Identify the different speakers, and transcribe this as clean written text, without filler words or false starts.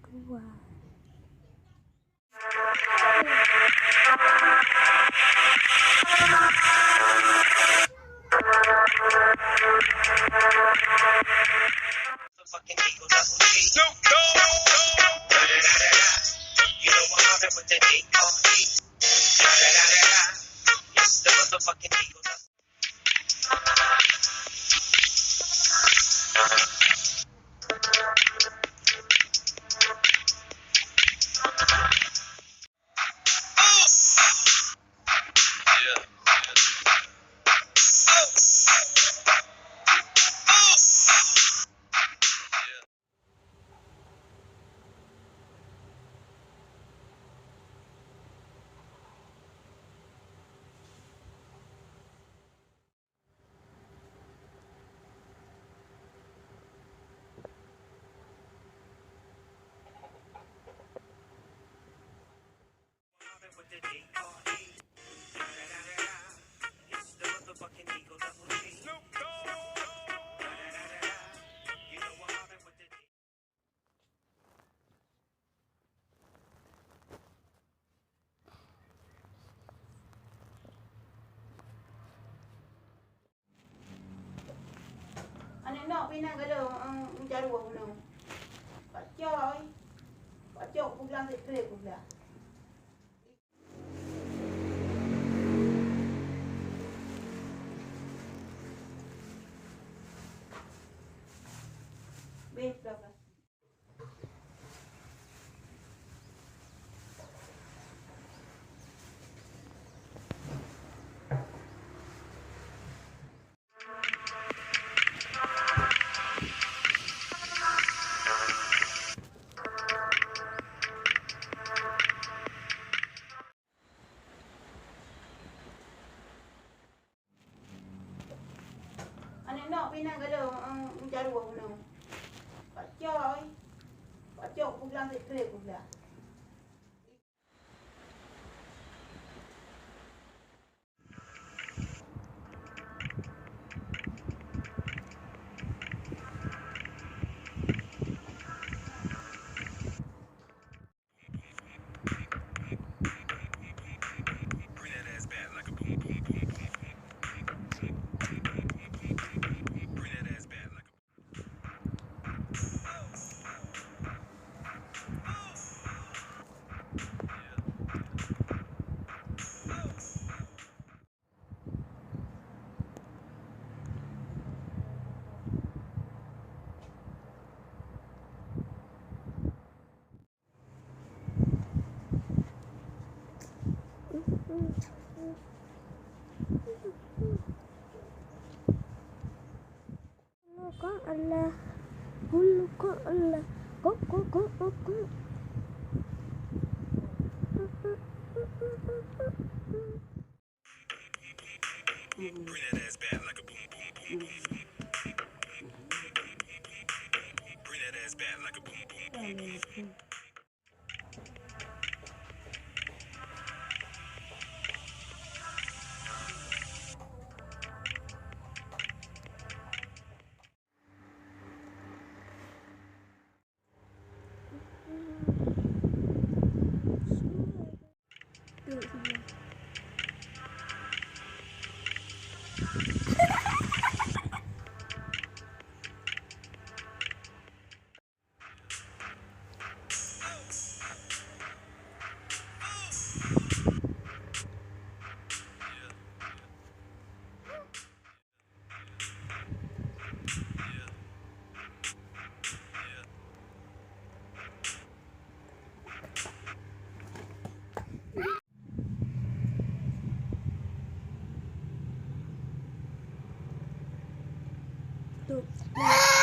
Speaker 1: Kedua.
Speaker 2: Anak nak pinang kada mencari buah guna. Pak Coy. Pak Coy aku bilang sekret aku bilang. Bes berapa? Anak nak pinang kada mencari buah guna. Pak Coy. Pak Coy aku bilang sekret aku bilang.
Speaker 1: Allah, hulka Allah, kok.
Speaker 3: Bring that ass back like a boom boom boom boom. Bring that ass back like a boom boom boom boom.
Speaker 1: tutup.